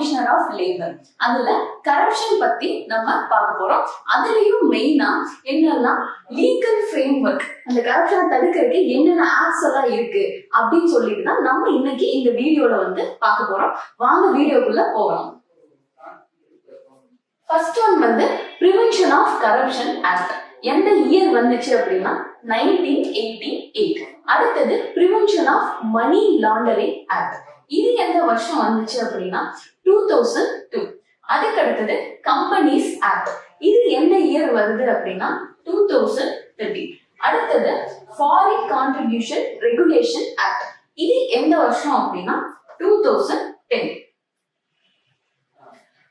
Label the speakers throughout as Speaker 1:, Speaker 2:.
Speaker 1: Commissioner of labour. அதுல corruption பத்தி நம்ம பார்க்க போறோம். அதுலயும் மெயினா என்னெல்லாம் லீகல் ஃப்ரேம் ஒர்க், அந்த கரப்ஷனை தடுக்கிறதுக்கு என்னென்ன ஆக்ட்ஸ் எல்லாம் இருக்கு அப்படின்னு சொல்லிட்டு தான் நம்ம இன்னைக்கு இந்த வீடியோல வந்து பார்க்க போறோம். வாங்க வீடியோக்குள்ள போகலாம். ஃபர்ஸ்ட் ஒன் வந்து பிரிவென்ஷன் ஆஃப் கரப்ஷன் ஆக்ட். எந்த இயர் வந்துச்சு அப்படின்னா 1988. அடுத்தது prevention of money laundering act. இது எந்த வருஷம் வந்துச்சு அப்படின்னா 2002. அதுக்கு அடுத்தது கம்பெனிஸ் ஆக்ட். இது எந்த இயர் வருது அப்படின்னா 2013. அடுத்தது ஃபாரின் கான்ட்ரிபியூஷன் ரெகுலேஷன் ஆக்ட். இது எந்த வருஷம் அப்படின்னா 2010.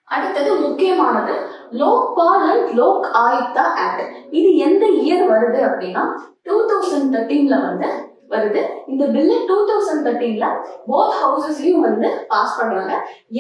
Speaker 1: அடுத்தது முக்கியமானது லோக்பால் அண்ட் லோக் ஆயுக்தா ஆக்ட். இது எந்த இயர் வருது அப்படின்னா 2013ல வந்து வருது. இந்த பில்ல 2013ல போத் ஹவுசஸ்லயும் வந்து பாஸ் பண்றாங்க.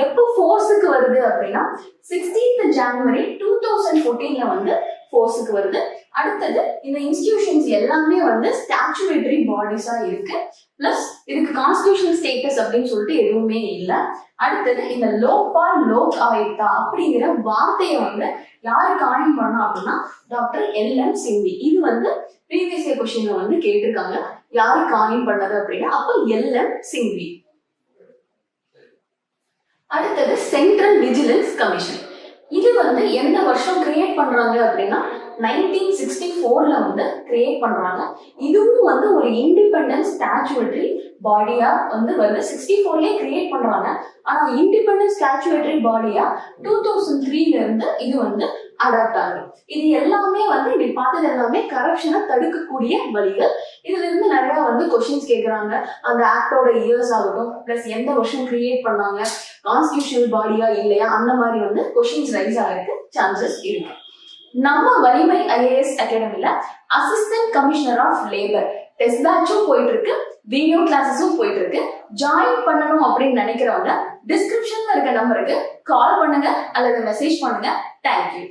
Speaker 1: எப்போ ஃபோர்ஸுக்கு வருது அப்படின்னா 16th January 2014ல வந்து ஃபோர்ஸுக்கு வருது. அடுத்தது இந்த இன்ஸ்டிடியூஷன்ஸ் எல்லாமே வந்து ஸ்டாச்சுவேட்டரி பாடிஸா இருக்கு. பிளஸ் இதுக்கு கான்ஸ்டிடியூஷனல் ஸ்டேட்டஸ் அப்படின்னு சொல்லிட்டு எதுவுமே இல்லை. அடுத்தது இந்த லோக்பால் லோக் ஆயுக்தா அப்படிங்கிற வார்த்தையை வந்து யாரு காயின் பண்ணா அப்படின்னா டாக்டர் LM சிங்வி. இது வந்து ப்ரீவியஸ் இயர் கொஸ்டின்ல வந்து கேட்டிருக்காங்க, யாரு காயின் பண்ணது அப்படின்னா அப்ப LM சிங்வி. அடுத்தது சென்ட்ரல் விஜிலன்ஸ் கமிஷன். இது வந்து எந்த வருஷம் கிரியேட் பண்றாங்க அப்படின்னா 1964ல வந்து கிரியேட் பண்றாங்க. இதுவும் வந்து ஒரு இண்டிபெண்டன்ட் ஸ்டாச்சுவேட்டரி பாடியா வந்து வருது. 64லயே கிரியேட் பண்றாங்க. ஆனா இண்டிபெண்டன்ட் ஸ்டாச்சுவேட்டரி பாடியா 2003ல இருந்து இது வந்து அடாப்ட் ஆகுது. இது எல்லாமே வந்து இப்படி பார்த்தது எல்லாமே கரப்ஷனை தடுக்கக்கூடிய வழிகள். இதுல இருந்து நிறைய வந்து கொஸ்டின்ஸ் கேட்கறாங்க. அந்த ஆக்டோட இயர்ஸ் ஆகட்டும், பிளஸ் எந்த வருஷம் கிரியேட் பண்ணாங்க, கான்ஸ்டிடியூஷனல் பாடியா இல்லையா, அந்த மாதிரி வந்து கொஸ்டின்ஸ் ரைஸ் ஆகிறதுக்கு சான்சஸ் இருக்கு. நம்ம வலிமை IAS அகாடமில assistant commissioner of labour test பேட்சும் போயிட்டு இருக்கு, வீடியோ கிளாஸஸும் போயிட்டு இருக்கு. ஜாயின் பண்ணணும் அப்படின்னு நினைக்கிறவங்க டிஸ்கிரிப்ஷன்ல இருக்க நம்பருக்கு கால் பண்ணுங்க அல்லது மெசேஜ் பண்ணுங்க. தேங்க்யூ.